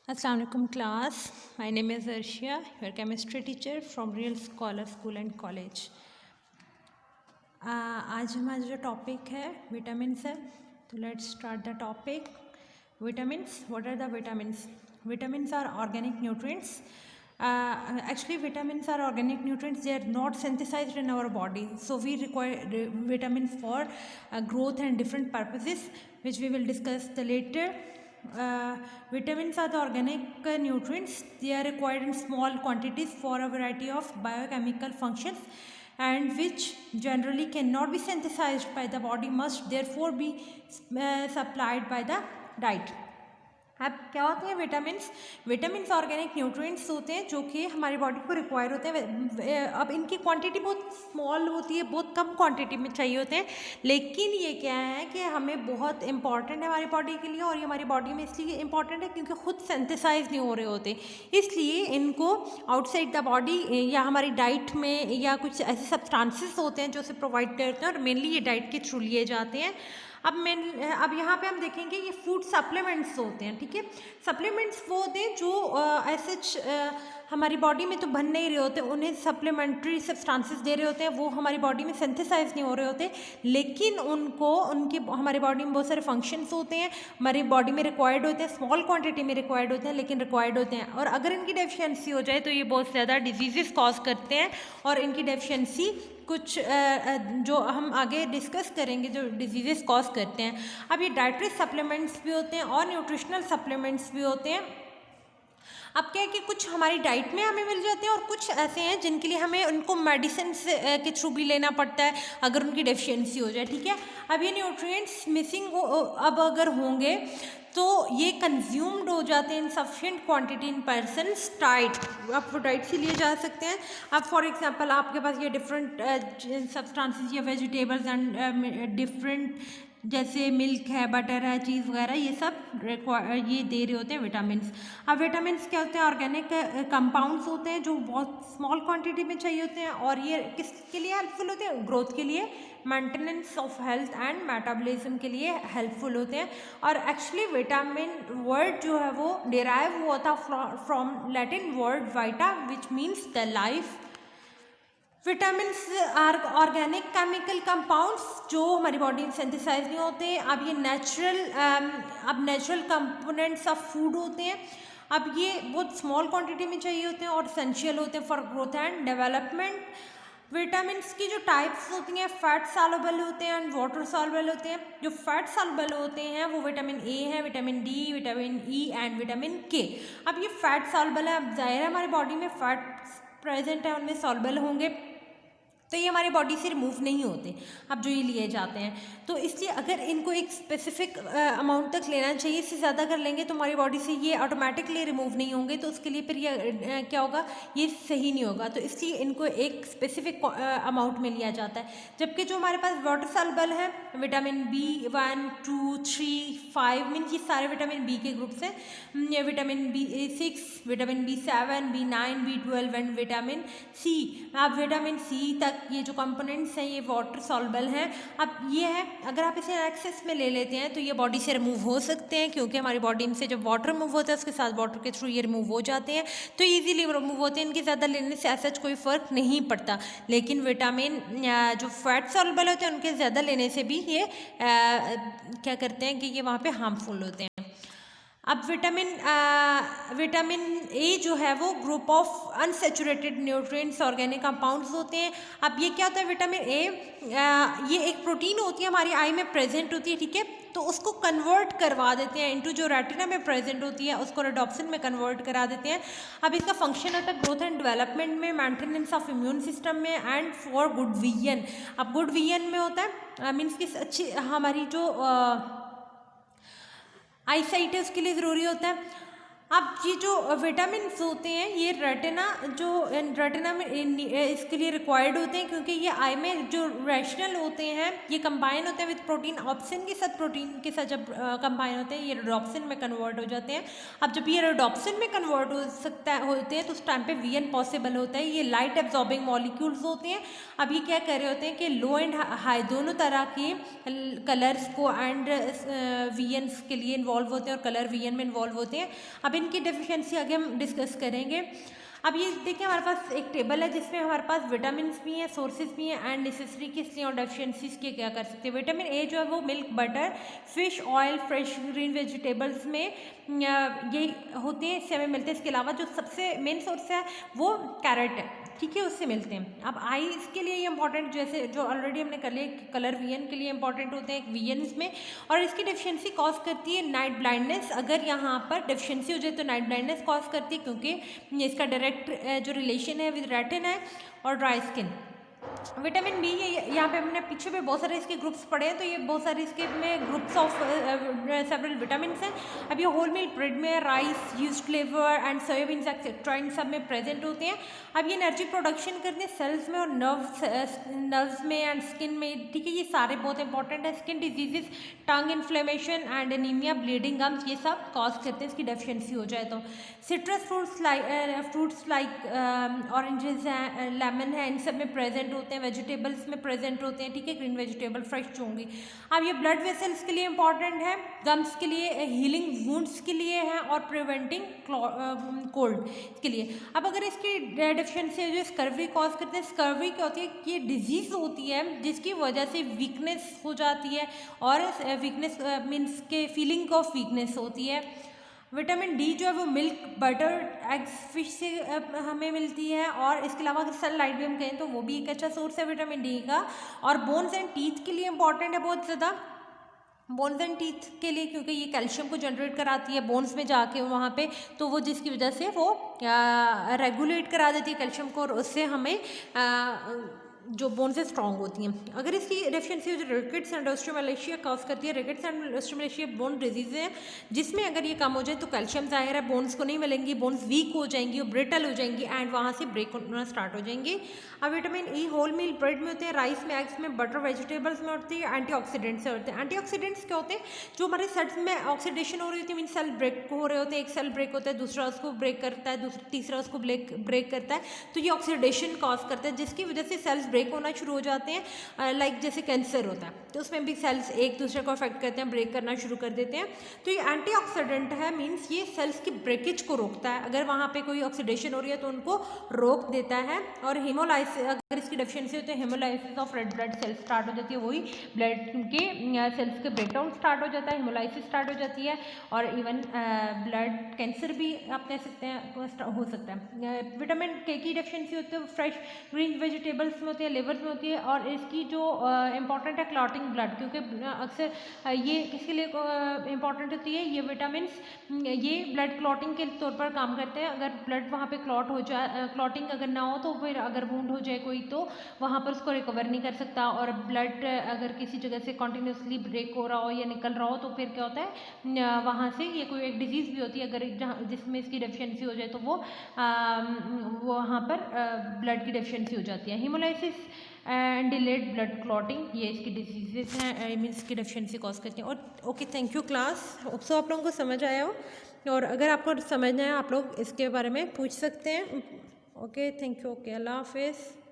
Assalamu alaikum class. My name is Arshia, your chemistry teacher from Real Scholar School and College. आज हमारा जो topic है vitamins है, तो let's start the topic. Vitamins. What are the vitamins? Vitamins are organic nutrients. Actually, vitamins are organic nutrients. They are not synthesized in our body, so we require vitamins for growth and different purposes, which we will discuss later. Vitamins are the organic nutrients. They are required in small quantities for a variety of biochemical functions, and which generally cannot be synthesized by the body, must therefore be supplied by the diet. अब क्या होते हैं vitamins organic nutrients होते हैं जो कि हमारी body को रिक्वायर होते हैं. अब इनकी क्वांटिटी बहुत स्मॉल होती है, बहुत कम क्वांटिटी में चाहिए होते हैं, लेकिन ये क्या है कि हमें बहुत इंपॉर्टेंट है हमारी बॉडी के लिए. और ये हमारी बॉडी में इसलिए इंपॉर्टेंट है क्योंकि खुद सिंथेसाइज नहीं हो रहे होते, इसलिए इनको आउटसाइड द बॉडी या हमारी डाइट में या कुछ ऐसे सब्सटेंसेस होते हैं जो उसे प्रोवाइड करते हैं, और मेनली ये डाइट के थ्रू लिए जाते हैं. अब यहाँ पे हम देखेंगे ये फूड सप्लीमेंट्स होते हैं. ठीक है, सप्लीमेंट्स वो होते हैं जो ऐसे हमारी बॉडी में तो बन नहीं रहे होते, उन्हें सप्लीमेंट्री सब्सटेंसेस दे रहे होते हैं, वो हमारी बॉडी में सिंथेसाइज नहीं हो रहे होते, लेकिन उनकी हमारी बॉडी में बहुत सारे फंक्शंस होते हैं, हमारी बॉडी में रिक्वायर्ड होते हैं, स्मॉल क्वांटिटी में रिक्वायर्ड होते हैं, लेकिन रिक्वायर्ड होते हैं. और अगर इनकी डेफिशिएंसी हो जाए तो ये बहुत ज़्यादा डिजीज़ कॉज करते हैं, और इनकी डेफिशिएंसी कुछ जो हम आगे डिस्कस करेंगे जो डिजीज़ कॉज करते हैं. अब ये डाइटरी सप्लीमेंट्स भी होते हैं और न्यूट्रिशनल सप्लीमेंट्स भी होते हैं. अब क्या है कि कुछ हमारी डाइट में हमें मिल जाते हैं और कुछ ऐसे हैं जिनके लिए हमें उनको मेडिसिन के थ्रू भी लेना पड़ता है अगर उनकी डेफिशिएंसी हो जाए. ठीक है, अब ये न्यूट्रिएंट्स मिसिंग अब अगर होंगे तो ये कंज्यूम्ड हो जाते हैं in sufficient quantity in person's diet. आप वो डाइट से लिए जा सकते हैं. अब फॉर एग्जांपल आपके पास ये डिफरेंट सब्सटेंसेस या वेजिटेबल्स एंड डिफरेंट जैसे मिल्क है, बटर है, चीज़ वगैरह, ये सब ये दे रहे होते हैं विटामिन्स. अब विटामिन्स क्या होते हैं? ऑर्गेनिक कंपाउंड्स होते हैं जो बहुत स्मॉल क्वांटिटी में चाहिए होते हैं, और ये किसके लिए हेल्पफुल होते हैं? ग्रोथ के लिए, maintenance of health and metabolism के लिए हेल्पफुल होते हैं. और एक्चुअली विटामिन वर्ड जो है वो डिराइव हुआ था from Latin word vita which means the life. Vitamins are organic chemical compounds जो हमारी बॉडी में सिंथेसाइज नहीं होते. अब ये नेचुरल कंपोनेंट्स ऑफ फूड होते हैं. अब ये बहुत स्मॉल क्वांटिटी में चाहिए होते हैं और एसेंशियल होते हैं for growth and development. Vitamins की जो टाइप्स होती हैं, फैट सॉल्युबल होते हैं एंड वाटर सॉल्युबल होते हैं. जो फैट सॉल्युबल होते हैं वो विटामिन ए है, vitamin D, vitamin E and vitamin के. अब ये फैट सॉल्युबल है. अब जाहिर है हमारी बॉडी में फैट प्रेजेंट है, उनमें सॉल्युबल होंगे, तो ये हमारी बॉडी से रिमूव नहीं होते अब जो ये लिए जाते हैं. तो इसलिए अगर इनको एक स्पेसिफिक अमाउंट तक लेना चाहिए, इससे ज़्यादा कर लेंगे तो हमारी बॉडी से ये ऑटोमेटिकली रिमूव नहीं होंगे, तो उसके लिए फिर ये क्या होगा, ये सही नहीं होगा. तो इसलिए इनको एक स्पेसिफिक अमाउंट में लिया जाता है. जबकि जो हमारे पास वाटर सॉल्युबल है, विटामिन B1, 2, 3, 5 मीन ये सारे विटामिन बी के ग्रुप्स हैं. Vitamin B6, vitamin B7, B9, B12 and vitamin C. अब विटामिन सी तक ये जो कंपोनेंट्स हैं ये वाटर सॉल्युबल हैं. अब ये है, अगर आप इसे एक्सेस में ले लेते हैं तो ये बॉडी से रिमूव हो सकते हैं, क्योंकि हमारी बॉडी में से जब वाटर रिमूव होता है उसके साथ वाटर के थ्रू ये रिमूव हो जाते हैं, तो ईजीली रिमूव होते हैं. इनके ज़्यादा लेने से ऐसा कोई फ़र्क नहीं पड़ता. लेकिन विटामिन जो फैट सॉल्युबल होते हैं उनके ज़्यादा लेने से भी ये क्या करते हैं कि ये वहाँ पर हार्मफुल होते हैं. अब विटामिन ए जो है वो group of unsaturated nutrients organic compounds होते हैं. अब ये क्या होता है? विटामिन ए ये एक प्रोटीन होती है, हमारी आई में प्रेजेंट होती है. ठीक है, तो उसको कन्वर्ट करवा देते हैं इनटू जो रेटिना में प्रेजेंट होती है, उसको रेडोप्सिन में कन्वर्ट करा देते हैं. अब इसका फंक्शन होता है ग्रोथ एंड डेवलपमेंट में, मेंटेनेंस ऑफ इम्यून सिस्टम में एंड फॉर गुड विजन. अब गुड विजन में होता है मीन्स कि अच्छी हमारी जो आई साइट है उसके लिए ज़रूरी होता है. अब ये जो विटामिन होते हैं ये रेटिना में इसके लिए रिक्वायर्ड होते हैं, क्योंकि ये आई में जो रेटिनल होते हैं ये कंबाइन होते हैं विद प्रोटीन. ऑप्सिन के साथ जब कंबाइन होते हैं ये रेडोप्सिन में कन्वर्ट हो जाते हैं. अब जब ये रेडोप्सिन में कन्वर्ट होते हैं तो उस टाइम पे वीएन पॉसिबल होता है. ये लाइट एब्जॉर्बिंग मॉलिक्यूल्स होते हैं. अब ये क्या कर रहे होते हैं कि लो एंड हाई दोनों तरह के कलर्स को एंड वीएन्स के लिए इन्वॉल्व होते हैं और कलर वीएन में इन्वॉल्व होते हैं. अब अब इनकी डेफिशिएंसी आगे हम डिस्कस करेंगे। अब ये देखिए हमारे पास एक टेबल है जिसमें हमारे पास विटामिन भी हैं, सोर्सेज भी हैं एंड नेसेसरी किस लिए और डेफिशिएंसीज के क्या कर सकते हैं। विटामिन ए जो है वो milk, butter, fish oil, fresh green vegetables में ये होते हैं, इससे हमें मिलते हैं। इसके अलावा जो सबसे मेन सोर्स है वो कैरेट है, ठीक है, उससे मिलते हैं। अब आईज के लिए ये इंपॉर्टेंट, जैसे जो ऑलरेडी हमने कर लिया, कलर वीएन के लिए इंपॉर्टेंट होते हैं वीएन में, और इसकी डेफिशिएंसी कॉज करती है नाइट ब्लाइंडनेस। अगर यहाँ पर डेफिशिएंसी हो जाए तो नाइट ब्लाइंडनेस कॉज करती है, क्योंकि इसका डायरेक्ट जो रिलेशन है विद रेटिना है और ड्राई स्किन। विटामिन बी, ये यहाँ पे हमने पीछे पे बहुत सारे इसके ग्रुप्स पढ़े हैं, तो ये बहुत सारे इसके में ग्रुप्स ऑफ सेवरल विटामिन हैं। अब ये होल मिल ब्रेड में rice, used flavour and soybeans etcetera इन सब में प्रेजेंट होते हैं। अब ये एनर्जी प्रोडक्शन करते हैं सेल्स में और नर्व्स में एंड स्किन में, ठीक है, ये सारे बहुत इंपॉर्टेंट है। Skin diseases, tongue inflammation and anaemia, bleeding gums, ये सब कॉज करते हैं इसकी डेफिशिएंसी हो जाए तो। सिट्रस फ्रूट्स लाइक ऑरेंजेस हैं, लेमन है, इन सब में प्रेजेंट होते हैं। वेजिटेबल्स में प्रेजेंट होते हैं, ठीक है, ग्रीन वेजिटेबल फ्रेश जो होंगी। अब ये ब्लड वेसल्स के लिए इंपॉर्टेंट है, गम्स के लिए, हीलिंग वुंड्स के लिए है और प्रिवेंटिंग कोल्ड के लिए। अब अगर इसकी डेफिशिएंसी जो स्कर्वी कॉज करते हैं, स्कर्वी क्या होती है कि ये डिजीज होती है जिसकी वजह से वीकनेस हो जाती है, और वीकनेस मीन्स के फीलिंग ऑफ वीकनेस होती है। विटामिन डी जो है वो मिल्क, बटर, एग्स, फिश से हमें मिलती है, और इसके अलावा अगर सनलाइट भी हम कहें तो वो भी एक अच्छा सोर्स है विटामिन डी का। और बोन्स एंड टीथ के लिए इंपॉर्टेंट है बहुत ज़्यादा, बोन्स एंड टीथ के लिए, क्योंकि ये कैल्शियम को जनरेट कराती है बोन्स में जाके वहाँ पे, तो वो जिसकी वजह से वो रेगुलेट करा देती है कैल्शियम को, और उससे हमें जो बोन से स्ट्रॉन्ग होती हैं। अगर इसकी डेफिशिएंसी जो रिकेट्स एंड ऑस्टियोमैलेशिया कॉज करती है, रिकेट्स एंड ऑस्टियोमैलेशिया बोन डिजीज है जिसमें अगर ये कम हो जाए तो कैल्शियम जाहिर है बोन्स को नहीं मिलेंगी, बोन्स वीक हो जाएंगी और ब्रिटल हो जाएंगी एंड वहाँ से ब्रेक होना स्टार्ट हो जाएंगी। अब vitamin E whole meal bread में होते हैं, राइस में, एग्स में, बटर, वेजिटेबल्स में होती है, एंटीऑक्सीडेंट्स से होते हैं। एंटीऑक्सीडेंट्स क्या होते हैं, जो हमारे सेल्स में ऑक्सीडेशन हो रही होती है, मीन सेल ब्रेक हो रहे होते हैं, एक सेल ब्रेक होता है, दूसरा उसको ब्रेक करता है, तीसरा उसको ब्रेक करता है, तो ये ऑक्सीडेशन कॉज करता है जिसकी वजह से सेल्स ब्रेक होना शुरू हो जाते हैं। लाइक जैसे कैंसर होता है तो उसमें भी सेल्स एक दूसरे को अफेक्ट करते हैं, ब्रेक करना शुरू कर देते हैं। तो ये एंटीऑक्सीडेंट है, मीन्स ये सेल्स की ब्रेकेज को रोकता है, अगर वहाँ पे कोई ऑक्सीडेशन हो रही है तो उनको रोक देता है। और हेमोलाइसिस, अगर इसकी डेफिशिएंसी होती है haemolysis of red blood cells start हो जाती है, वही ब्लड के सेल्स के ब्रेकडाउन स्टार्ट हो जाता है, हेमोलाइसिस स्टार्ट हो जाती है, और इवन ब्लड कैंसर भी आप कह सकते हैं हो सकता है। विटामिन के की डेफिशिएंसी होती है फ्रेश ग्रीन वेजिटेबल्स में होती है, लिवर में होती है, और इसकी जो इंपॉर्टेंट है क्लॉटिंग ब्लड, क्योंकि अक्सर ये किसके लिए इंपॉर्टेंट होती है, ये विटामिन ये ब्लड क्लॉटिंग के तौर पर काम करते हैं। अगर ब्लड वहाँ पे क्लॉट हो जाए, क्लॉटिंग अगर ना हो तो फिर अगर वुंड हो जाए कोई तो वहाँ पर उसको रिकवर नहीं कर सकता, और ब्लड अगर किसी जगह से कॉन्टीन्यूसली ब्रेक हो रहा हो या निकल रहा हो तो फिर क्या होता है, वहाँ से ये कोई एक डिजीज़ भी होती है अगर जहाँ जिसमें इसकी डेफिशिएंसी हो जाए तो वो वहाँ पर ब्लड की डेफिशिएंसी हो जाती है। Haemolysis and delayed blood clotting, ये इसकी डिजीजेस हैं, मीन्स की डेफिशिएंसी कॉज करती हैं। और ओके, थैंक यू क्लास, सो आप लोगों को समझ आया हो, और अगर आपको समझना है आप लोग इसके बारे में पूछ सकते हैं। ओके, थैंक यू, ओके, अल्लाह हाफिज़।